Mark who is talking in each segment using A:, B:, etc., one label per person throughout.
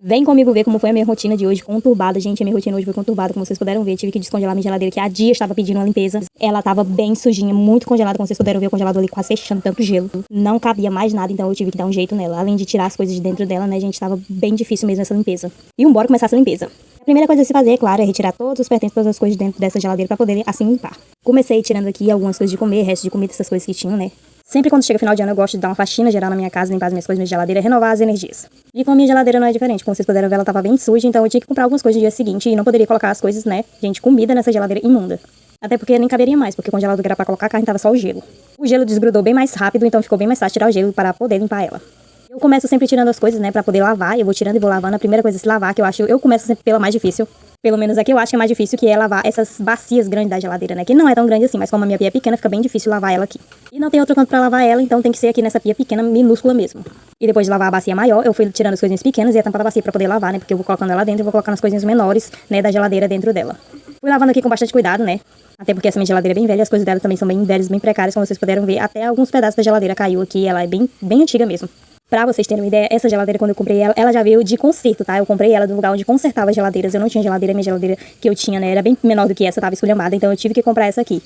A: Vem comigo ver como foi a minha rotina de hoje, conturbada. Gente, a minha rotina hoje foi conturbada, como vocês puderam ver. Tive que descongelar minha geladeira, que há dias estava pedindo uma limpeza. Ela estava bem sujinha, muito congelada, como vocês puderam ver, o congelador ali quase fechando, tanto gelo. Não cabia mais nada, então eu tive que dar um jeito nela. Além de tirar as coisas de dentro dela, né, gente, estava bem difícil mesmo essa limpeza. E bora começar essa limpeza. A primeira coisa a se fazer, é claro, é retirar todos os pertences, todas as coisas de dentro dessa geladeira para poder, assim, limpar. Comecei tirando aqui algumas coisas de comer, restos de comida, essas coisas que tinham, né. Sempre quando chega final de ano eu gosto de dar uma faxina geral na minha casa, limpar as minhas coisas, minha geladeira, renovar as energias. E com a minha geladeira não é diferente, como vocês puderam ver, ela tava bem suja, então eu tinha que comprar algumas coisas no dia seguinte e não poderia colocar as coisas, né, gente, comida nessa geladeira imunda. Até porque nem caberia mais, porque o congelador que era pra colocar a carne tava só o gelo. O gelo desgrudou bem mais rápido, então ficou bem mais fácil tirar o gelo para poder limpar ela. Eu começo sempre tirando as coisas, né, pra poder lavar, eu vou tirando e vou lavando. A primeira coisa a se lavar, que eu começo sempre pela mais difícil. Pelo menos aqui eu acho que é mais difícil, que é lavar essas bacias grandes da geladeira, né? Que não é tão grande assim, mas como a minha pia é pequena, fica bem difícil lavar ela aqui. E não tem outro canto pra lavar ela, então tem que ser aqui nessa pia pequena, minúscula mesmo. E depois de lavar a bacia maior, eu fui tirando as coisinhas pequenas e a tampa da bacia pra poder lavar, né? Porque eu vou colocando ela dentro e vou colocando as coisinhas menores, né, da geladeira dentro dela. Fui lavando aqui com bastante cuidado, né? Até porque essa minha geladeira é bem velha, as coisas dela também são bem velhas, bem precárias, como vocês puderam ver. Até alguns pedaços da geladeira caiu aqui, ela é bem antiga mesmo. Pra vocês terem uma ideia, essa geladeira, quando eu comprei ela, ela já veio de conserto, tá? Eu comprei ela do lugar onde consertava as geladeiras. Eu não tinha geladeira, minha geladeira que eu tinha, né, era bem menor do que essa, tava esculhambada, então eu tive que comprar essa aqui.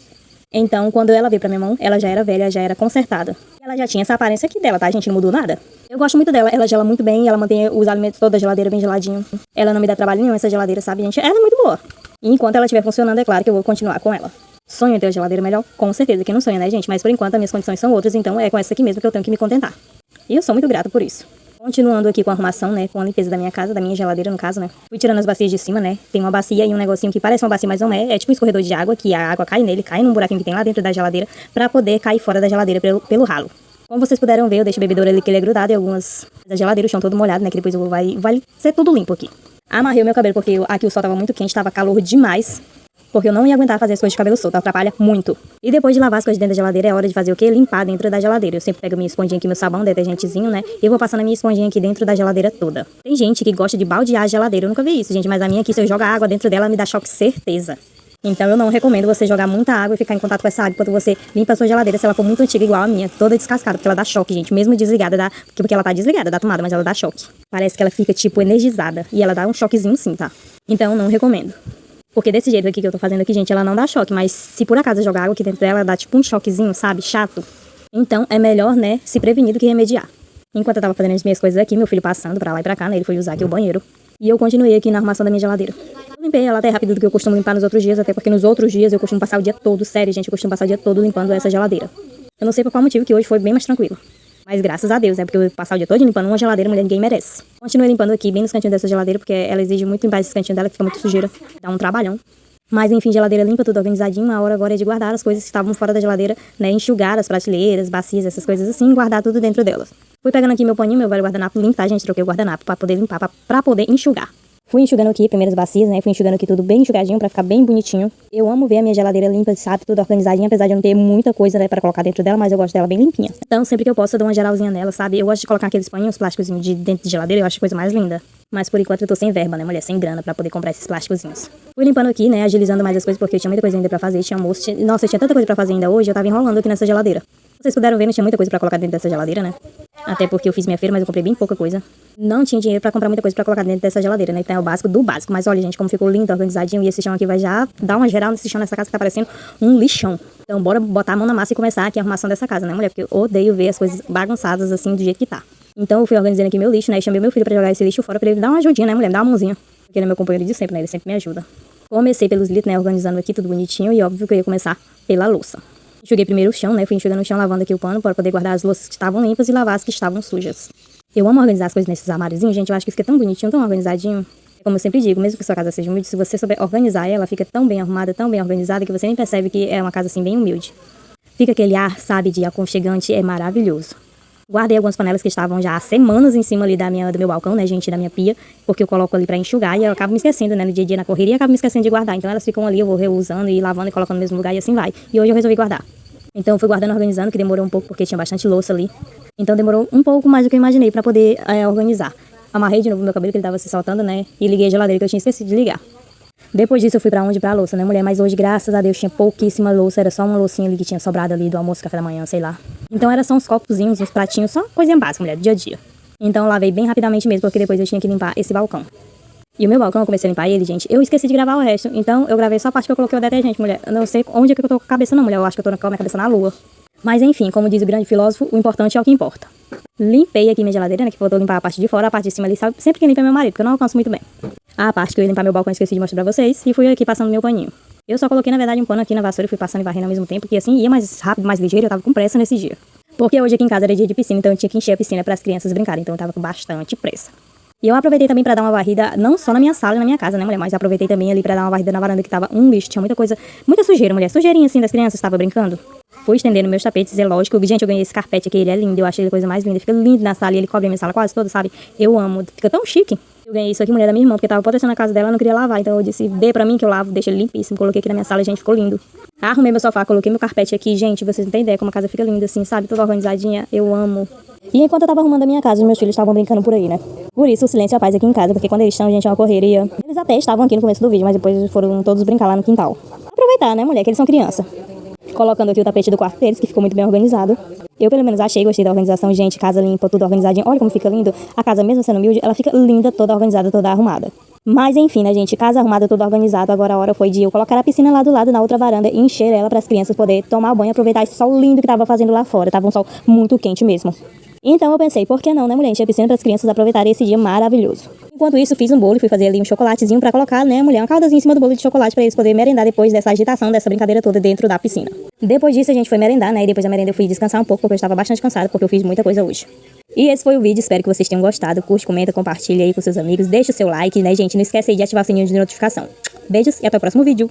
A: Então, quando ela veio pra minha mão, ela já era velha, já era consertada. Ela já tinha essa aparência aqui dela, tá, gente? Não mudou nada. Eu gosto muito dela, ela gela muito bem, ela mantém os alimentos toda a geladeira bem geladinho. Ela não me dá trabalho nenhum, essa geladeira, sabe, gente? Ela é muito boa. E enquanto ela estiver funcionando, é claro que eu vou continuar com ela. Sonho em ter uma geladeira melhor? Com certeza que não sonho, né, gente? Mas por enquanto as minhas condições são outras, então é com essa aqui mesmo que eu tenho que me contentar. E eu sou muito grata por isso. Continuando aqui com a arrumação, né, com a limpeza da minha casa, da minha geladeira no caso, né. Fui tirando as bacias de cima, né, tem uma bacia e um negocinho que parece uma bacia, mas não é. É tipo um escorredor de água, que a água cai nele, cai num buraquinho que tem lá dentro da geladeira, pra poder cair fora da geladeira pelo ralo. Como vocês puderam ver, eu deixo o bebedouro ali que ele é grudado e algumas da geladeira, o chão todo molhado, né, que depois vai ser tudo limpo aqui. Amarrei o meu cabelo porque aqui o sol tava muito quente, tava calor demais. Porque eu não ia aguentar fazer as coisas de cabelo solto, atrapalha muito. E depois de lavar as coisas dentro da geladeira, é hora de fazer o quê? Limpar dentro da geladeira. Eu sempre pego minha esponjinha aqui, meu sabão, detergentezinho, né? E vou passando a minha esponjinha aqui dentro da geladeira toda. Tem gente que gosta de baldear a geladeira, eu nunca vi isso, gente. Mas a minha aqui, se eu jogar água dentro dela, me dá choque, certeza. Então eu não recomendo você jogar muita água e ficar em contato com essa água quando você limpa a sua geladeira, se ela for muito antiga, igual a minha, toda descascada, porque ela dá choque, gente. Mesmo desligada, porque ela tá desligada da tomada, mas ela dá choque. Parece que ela fica, tipo, energizada. E ela dá um choquezinho sim, tá? Então eu não recomendo. Porque desse jeito aqui que eu tô fazendo aqui, gente, ela não dá choque. Mas se por acaso eu jogar água aqui dentro dela, ela dá tipo um choquezinho, sabe? Chato. Então é melhor, né, se prevenir do que remediar. Enquanto eu tava fazendo as minhas coisas aqui, meu filho passando pra lá e pra cá, né, ele foi usar aqui o banheiro. E eu continuei aqui na arrumação da minha geladeira. Eu limpei ela até rápido do que eu costumo limpar nos outros dias, até porque nos outros dias eu costumo passar o dia todo, sério, gente, eu costumo passar o dia todo limpando essa geladeira. Eu não sei por qual motivo que hoje foi bem mais tranquilo. Mas graças a Deus, né? Porque eu passar o dia todo limpando uma geladeira, mulher, ninguém merece. Continuei limpando aqui, bem nos cantinhos dessa geladeira, porque ela exige muito limpar esse cantinho dela, que fica muito sujeira. Dá um trabalhão. Mas enfim, geladeira limpa, tudo organizadinho. A hora agora é de guardar as coisas que estavam fora da geladeira, né? Enxugar as prateleiras, bacias, essas coisas assim, e guardar tudo dentro delas. Fui pegando aqui meu paninho, meu velho guardanapo limpo, tá, gente? Troquei o guardanapo pra poder limpar, pra poder enxugar. Fui enxugando aqui, primeiras bacias, né? Fui enxugando aqui tudo bem enxugadinho pra ficar bem bonitinho. Eu amo ver a minha geladeira limpa, sabe? Tudo organizadinho, apesar de eu não ter muita coisa, né, pra colocar dentro dela, mas eu gosto dela bem limpinha. Então, sempre que eu posso, eu dou uma geralzinha nela, sabe? Eu gosto de colocar aqueles paninhos plásticos de dentro de geladeira, eu acho a coisa mais linda. Mas por enquanto eu tô sem verba, né, mulher? Sem grana pra poder comprar esses plásticozinhos. Fui limpando aqui, né? Agilizando mais as coisas, porque eu tinha muita coisa ainda pra fazer. Tinha almoço. Nossa, eu tinha tanta coisa pra fazer ainda hoje, eu tava enrolando aqui nessa geladeira. Vocês puderam ver, não tinha muita coisa pra colocar dentro dessa geladeira, né? Até porque eu fiz minha feira, mas eu comprei bem pouca coisa. Não tinha dinheiro pra comprar muita coisa pra colocar dentro dessa geladeira, né? Então é o básico do básico. Mas olha, gente, como ficou lindo, organizadinho. E esse chão aqui vai já dar uma geral nesse chão nessa casa que tá parecendo um lixão. Então bora botar a mão na massa e começar aqui a arrumação dessa casa, né, mulher? Porque eu odeio ver as coisas bagunçadas assim, do jeito que tá. Então eu fui organizando aqui meu lixo, né? E chamei meu filho pra jogar esse lixo fora pra ele dar uma ajudinha, né, mulher? Me dar uma mãozinha. Porque ele é meu companheiro de sempre, né? Ele sempre me ajuda. Comecei pelos litros, né? Organizando aqui tudo bonitinho. E óbvio que eu ia começar pela louça. Enxuguei primeiro o chão, né? Fui enxugando o chão, lavando aqui o pano para poder guardar as louças que estavam limpas e lavar as que estavam sujas. Eu amo organizar as coisas nesses armáriozinhos, gente. Eu acho que fica tão bonitinho, tão organizadinho. Como eu sempre digo, mesmo que sua casa seja humilde, se você souber organizar ela, fica tão bem arrumada, tão bem organizada, que você nem percebe que é uma casa assim bem humilde. Fica aquele ar, sabe, de aconchegante, é maravilhoso. Guardei algumas panelas que estavam já há semanas em cima ali do meu balcão, né, gente, da minha pia, porque eu coloco ali pra enxugar e eu acabo me esquecendo, né, no dia a dia na correria, eu acabo me esquecendo de guardar. Então elas ficam ali, eu vou reusando e lavando e colocando no mesmo lugar e assim vai. E hoje eu resolvi guardar. Então eu fui guardando, organizando, que demorou um pouco porque tinha bastante louça ali. Então demorou um pouco mais do que eu imaginei pra poder organizar. Amarrei de novo meu cabelo, que ele tava se soltando, né, e liguei a geladeira que eu tinha esquecido de ligar. Depois disso eu fui pra onde? Pra louça, né, mulher? Mas hoje, graças a Deus, tinha pouquíssima louça. Era só uma loucinha ali que tinha sobrado ali do almoço, café da manhã, sei lá. Então era só uns copozinhos, uns pratinhos, só coisinha básica, mulher, do dia a dia. Então eu lavei bem rapidamente mesmo, porque depois eu tinha que limpar esse balcão. E o meu balcão, eu comecei a limpar ele, gente. Eu esqueci de gravar o resto. Então eu gravei só a parte que eu coloquei o detergente, mulher. Eu não sei onde é que eu tô com a cabeça não, mulher. Eu acho que eu tô com a minha cabeça na lua. Mas enfim, como diz o grande filósofo, o importante é o que importa. Limpei aqui minha geladeira, né, que faltou limpar a parte de fora, a parte de cima ali, sabe? Sempre que limpa é meu marido, porque eu não alcanço muito bem. A parte que eu ia limpar meu balcão, eu esqueci de mostrar pra vocês, e fui aqui passando meu paninho. Eu só coloquei, na verdade, um pano aqui na vassoura e fui passando e varrendo ao mesmo tempo, que assim ia mais rápido, mais ligeiro, eu tava com pressa nesse dia. Porque hoje aqui em casa era dia de piscina, então eu tinha que encher a piscina para as crianças brincarem, então eu tava com bastante pressa. E eu aproveitei também pra dar uma varrida, não só na minha sala e na minha casa, né, mulher, mas aproveitei também ali pra dar uma varrida na varanda, que tava um lixo, tinha muita coisa, muita sujeira, mulher, sujeirinha assim das crianças, tava brincando. Fui estendendo meus tapetes, é lógico. Gente, eu ganhei esse carpete aqui, ele é lindo, eu achei ele a coisa mais linda. Fica lindo na sala e ele cobre a minha sala quase toda, sabe? Eu amo, fica tão chique. Eu ganhei isso aqui, mulher, da minha irmã, porque tava apodrecendo na casa dela, eu não queria lavar. Então eu disse, dê pra mim que eu lavo, deixa ele limpíssimo. Coloquei aqui na minha sala, gente, ficou lindo. Arrumei meu sofá, coloquei meu carpete aqui. Gente, vocês não têm ideia como a casa fica linda assim, sabe? Toda organizadinha, eu amo. E enquanto eu tava arrumando a minha casa, os meus filhos estavam brincando por aí, né? Por isso o silêncio e a paz aqui em casa, porque quando eles estão, gente, é uma correria. Eles até estavam aqui no começo do vídeo, mas depois foram todos brincar lá no quintal. Aproveitar, né, mulher, que eles são criança. Colocando aqui o tapete do quarto deles, que ficou muito bem organizado. Eu, pelo menos, achei, gostei da organização. Gente, casa limpa, tudo organizadinho. Olha como fica lindo. A casa, mesmo sendo humilde, ela fica linda, toda organizada, toda arrumada. Mas, enfim, né, gente? Casa arrumada, tudo organizado. Agora a hora foi de eu colocar a piscina lá do lado, na outra varanda, e encher ela para as crianças poderem tomar banho e aproveitar esse sol lindo que tava fazendo lá fora. Tava um sol muito quente mesmo. Então eu pensei, por que não, né, mulher? Encher a piscina para as crianças aproveitarem esse dia maravilhoso. Enquanto isso, fiz um bolo e fui fazer ali um chocolatezinho pra colocar, né, mulher, uma caldazinha em cima do bolo de chocolate pra eles poderem merendar depois dessa agitação, dessa brincadeira toda dentro da piscina. Depois disso, a gente foi merendar, né, e depois da merenda eu fui descansar um pouco, porque eu estava bastante cansada, porque eu fiz muita coisa hoje. E esse foi o vídeo, espero que vocês tenham gostado. Curte, comenta, compartilha aí com seus amigos, deixa o seu like, né, gente? Não esquece aí de ativar o sininho de notificação. Beijos e até o próximo vídeo.